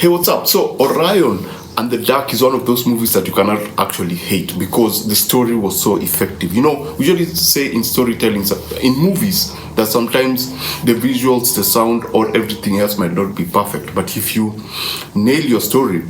Hey, what's up? So, Orion and the Dark is one of those movies that you cannot actually hate because the story was so effective. We usually say in storytelling, in movies, that sometimes the visuals, the sound, or everything else might not be perfect. But if you nail your story,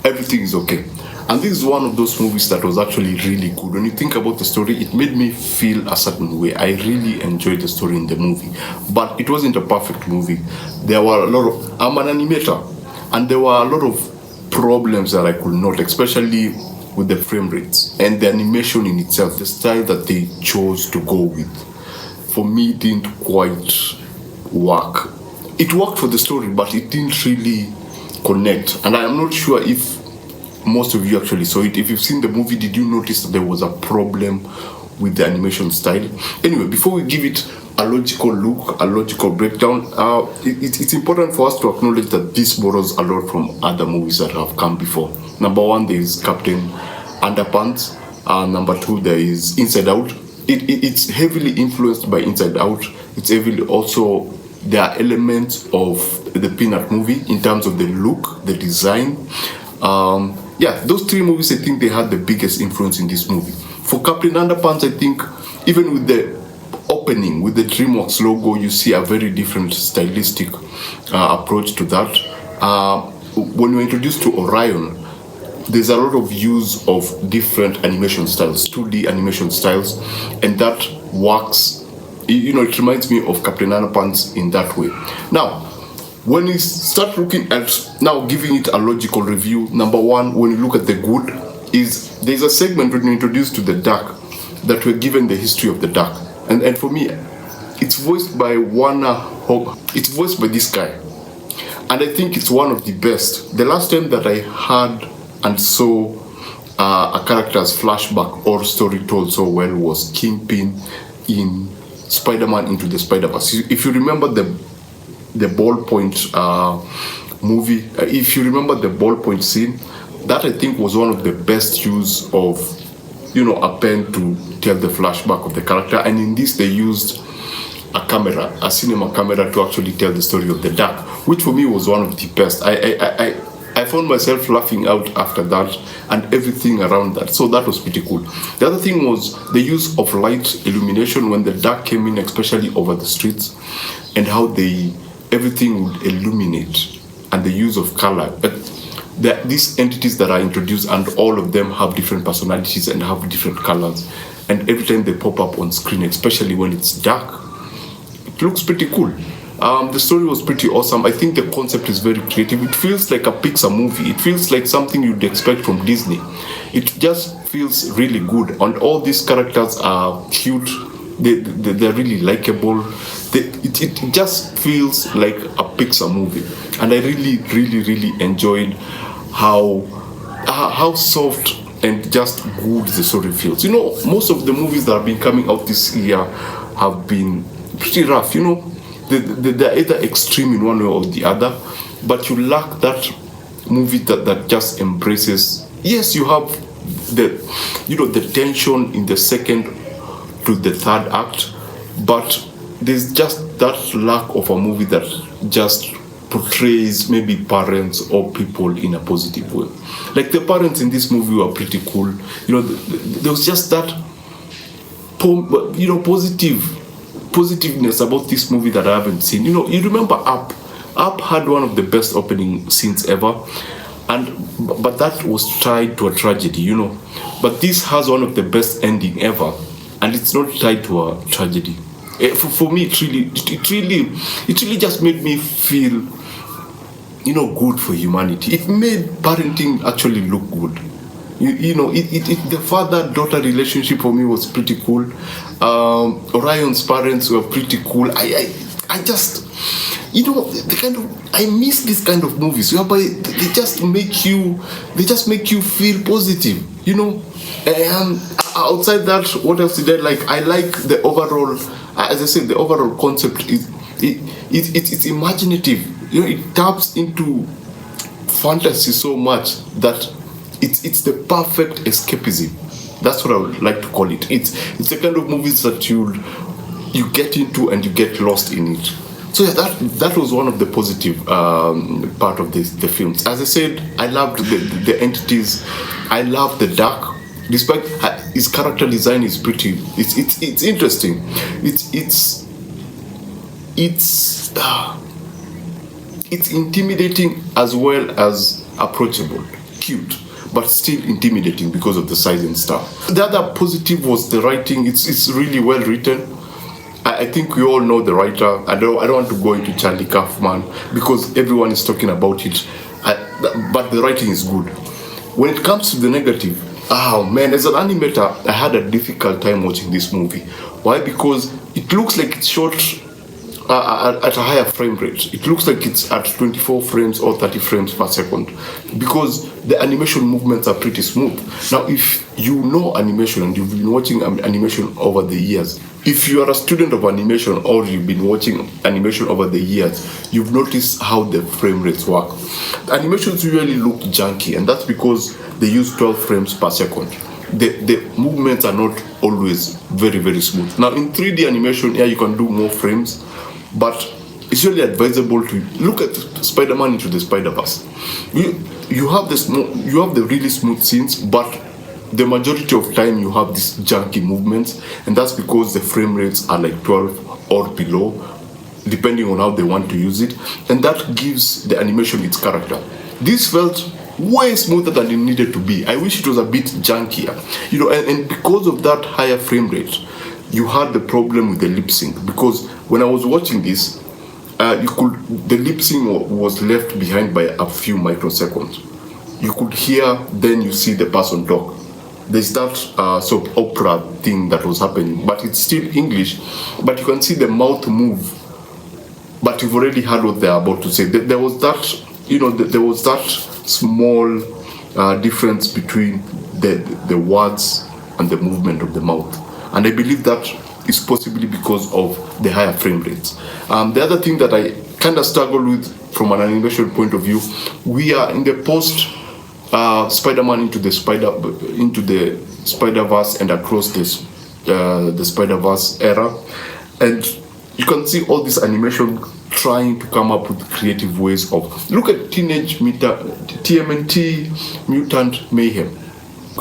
everything is okay. And this is one of those movies that was actually really good. When you think about the story, it made me feel a certain way. I really enjoyed the story in the movie. But it wasn't a perfect movie. There were a lot of... I'm an animator. And there were a lot of problems that I could note, especially with the frame rates and the animation in itself, the style that they chose to go with. For me, it didn't quite work. It worked for the story, but it didn't really connect. And I am not sure if most of you actually saw it. If you've seen the movie, did you notice that there was a problem with the animation style? Anyway, before we give it a logical look, a logical breakdown, it's important for us to acknowledge that this borrows a lot from other movies that have come before. Number one, there is Captain Underpants. Number two, there is Inside Out. It's heavily influenced by Inside Out. It's heavily also, there are elements of the Peanut movie in terms of the look, the design. Those three movies, I think they had the biggest influence in this movie. For Captain Underpants, I think even with the opening, with the DreamWorks logo, you see a very different stylistic approach to that. When you're introduced to Orion, there's a lot of use of different animation styles, 2D animation styles, and that works. It reminds me of Captain Underpants in that way. Now, when you start looking at, now giving it a logical review, number one, when you look at the good, is there's a segment when you're introduced to the dark that we're given the history of the dark. And for me, it's voiced by Warner Hope. It's voiced by this guy. And I think it's one of the best. The last time that I heard and saw a character's flashback or story told so well was Kingpin in Spider-Man Into the Spider-Verse. If you remember the ballpoint movie, if you remember the ballpoint scene, that I think was one of the best use of a pen to tell the flashback of the character. And in this, they used a cinema camera to actually tell the story of the dark, which for me was one of the best. I found myself laughing out after that and everything around that. So that was pretty cool. The other thing was the use of light illumination when the dark came in, especially over the streets, and how everything would illuminate, and the use of color. But these entities that are introduced, and all of them have different personalities and have different colors, and every time they pop up on screen, especially when it's dark, it looks pretty cool. The story was pretty awesome. I think the concept is very creative. It feels like a Pixar movie. It feels like something you'd expect from Disney. It just feels really good, and all these characters are cute. They're really likable. It just feels like a Pixar movie, and I really, really, really enjoyed how soft and just good the story feels. Most of the movies that have been coming out this year have been pretty rough. They're either extreme in one way or the other, but you lack that movie that just embraces. Yes, you have the tension in the second to the third act, but there's just that lack of a movie that just portrays maybe parents or people in a positive way. Like the parents in this movie were pretty cool. There was just that positiveness about this movie that I haven't seen. You remember Up? Up had one of the best opening scenes ever, but that was tied to a tragedy. But this has one of the best ending ever, and it's not tied to a tragedy. For me, it really just made me feel, good for humanity. It made parenting actually look good. The father-daughter relationship for me was pretty cool. Orion's parents were pretty cool. I just, I miss this kind of movies whereby they just make you feel positive. Outside that, what else did I like? I like the overall, as I said, the overall concept it's imaginative. It taps into fantasy so much that it's the perfect escapism. That's what I would like to call it. It's the kind of movies that you get into and you get lost in it. So yeah, that was one of the positive part of the films. As I said, I loved the entities. I loved the dark. Despite his character design is pretty, it's interesting. It's intimidating as well as approachable, cute, but still intimidating because of the size and stuff. The other positive was the writing. It's really well written. I think we all know the writer. I don't want to go into Charlie Kaufman because everyone is talking about it. But the writing is good. When it comes to the negative, oh man, as an animator, I had a difficult time watching this movie. Why? Because it looks like it's shot at a higher frame rate. It looks like it's at 24 frames or 30 frames per second because the animation movements are pretty smooth. Now, if you know animation and you've been watching animation over the years, if you are a student of animation or you've been watching animation over the years, you've noticed how the frame rates work. The animations usually look janky, and that's because they use 12 frames per second. The movements are not always very, very smooth. Now, in 3D animation, yeah, you can do more frames, but it's really advisable to look at Spider-Man Into the Spider-Verse. You have the really smooth scenes, but the majority of time you have these janky movements, and that's because the frame rates are like 12 or below, depending on how they want to use it, and that gives the animation its character. This felt way smoother than it needed to be. I wish it was a bit jankier, and because of that higher frame rate, you had the problem with the lip sync, because when I was watching this, the lip sync was left behind by a few microseconds. You could hear, then you see the person talk. There's that soap opera thing that was happening, but it's still English, but you can see the mouth move, but you've already heard what they're about to say. There was that small difference between the words and the movement of the mouth, and I believe that is possibly because of the higher frame rates. The other thing that I kind of struggle with from an animation point of view, we are in the post Spider-Man into the Spider-Verse and across this the Spider-Verse era, and you can see all this animation trying to come up with creative ways of look at TMNT Mutant Mayhem,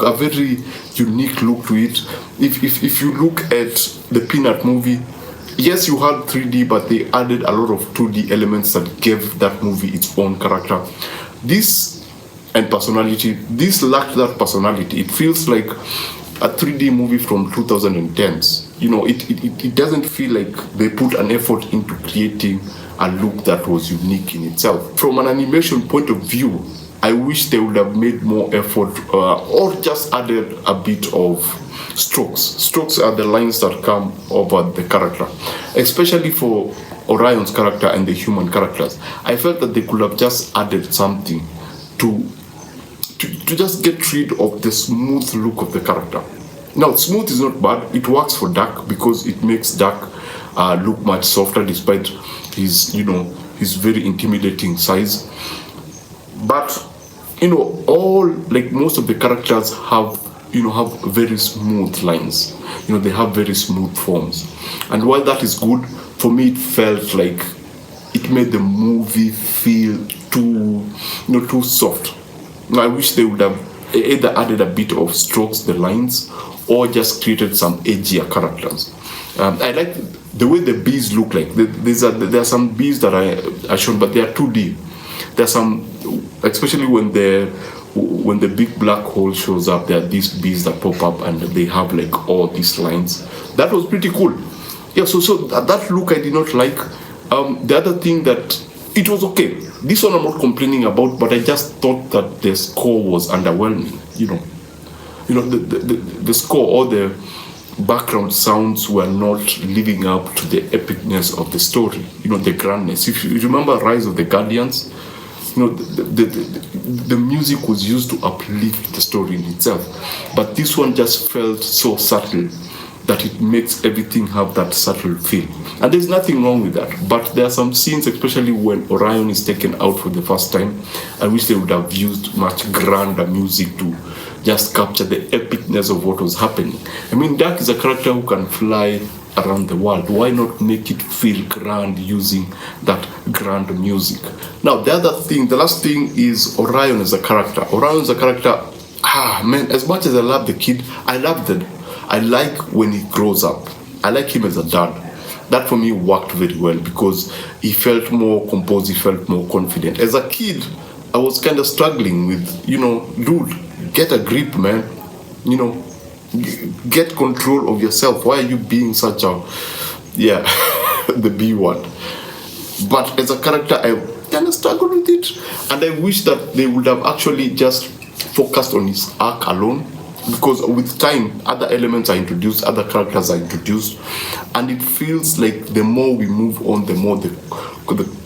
a very unique look to it. If you look at the Peanut movie, yes, you had 3D, but they added a lot of 2D elements that gave that movie its own character. This and personality. This lacked that personality. It feels like a 3D movie from 2010s. It doesn't feel like they put an effort into creating a look that was unique in itself. From an animation point of view, I wish they would have made more effort or just added a bit of strokes. Strokes are the lines that come over the character, especially for Orion's character and the human characters. I felt that they could have just added something to just get rid of the smooth look of the character. Now, smooth is not bad. It works for Dark because it makes Dark look much softer despite his very intimidating size. But most of the characters have very smooth lines. They have very smooth forms, and while that is good, for me it felt like it made the movie feel too soft. I wish they would have either added a bit of strokes, the lines, or just created some edgier characters. I like the way the bees look like. There are some bees that I shown, but they are 2D. There's some, especially when the big black hole shows up, there are these bees that pop up and they have like all these lines. That was pretty cool. Yeah, so that look I did not like. The other thing that it was okay. This one I'm not complaining about, but I just thought that the score was underwhelming. The score or the background sounds were not living up to the epicness of the story. The grandness. If you remember Rise of the Guardians, the music was used to uplift the story in itself, but this one just felt so subtle that it makes everything have that subtle feel. And there's nothing wrong with that. But there are some scenes, especially when Orion is taken out for the first time, I wish they would have used much grander music to just capture the epicness of what was happening. I mean, Dark is a character who can fly around the world. Why not make it feel grand using that grand music? Now, the last thing is Orion as a character. Orion as a character, man, as much as I love the kid, I like when he grows up. I like him as a dad. That for me worked very well because he felt more composed, he felt more confident. As a kid, I was kind of struggling with, dude, get a grip, man. Get control of yourself. Why are you being such a, the B word? But as a character, I kind of struggled with it. And I wish that they would have actually just focused on his arc alone. Because with time, other elements are introduced, other characters are introduced, and it feels like the more we move on, the more the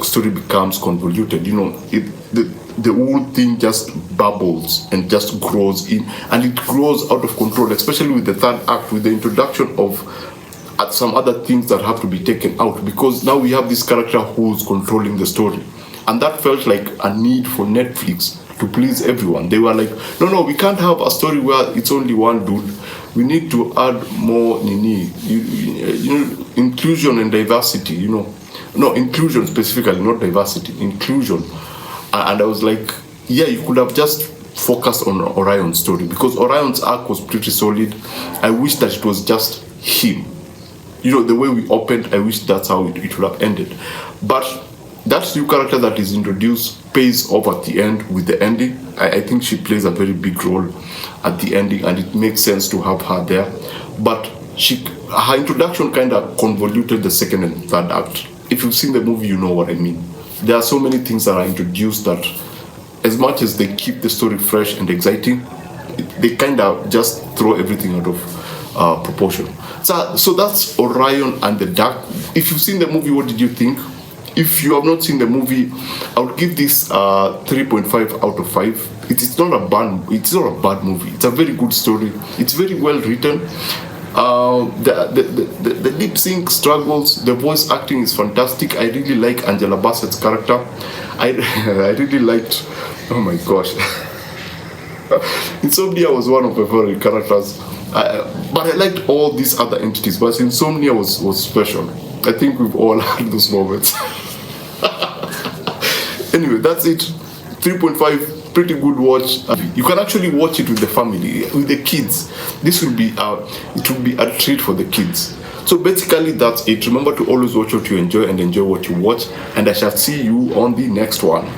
story becomes convoluted. The whole thing just bubbles and just grows in, and it grows out of control, especially with the third act, with the introduction of some other things that have to be taken out, because now we have this character who's controlling the story. And that felt like a need for Netflix to please everyone. They were like, no, we can't have a story where it's only one dude. We need to add more inclusion and diversity, No, inclusion specifically, not diversity, inclusion. And I was like, you could have just focused on Orion's story, because Orion's arc was pretty solid. I wish that it was just him. The way we opened, I wish that's how it would have ended. But that new character that is introduced pays off at the end with the ending. I think she plays a very big role at the ending, and it makes sense to have her there. But her introduction kind of convoluted the second and third act. If you've seen the movie, you know what I mean. There are so many things that are introduced that, as much as they keep the story fresh and exciting, they kind of just throw everything out of proportion. So that's Orion and the Dark. If you've seen the movie, what did you think? If you have not seen the movie, I would give this 3.5 out of 5. It's not a bad movie. It's a very good story. It's very well written. The lip sync struggles. The voice acting is fantastic. I really like Angela Bassett's character. I really liked. Oh my gosh. Insomnia was one of my favorite characters. But I liked all these other entities. But Insomnia was special. I think we've all had those moments. Anyway, that's it. 3.5, pretty good watch. You can actually watch it with the family, with the kids. It will be a treat for the kids. So basically, that's it. Remember to always watch what you enjoy and enjoy what you watch. And I shall see you on the next one.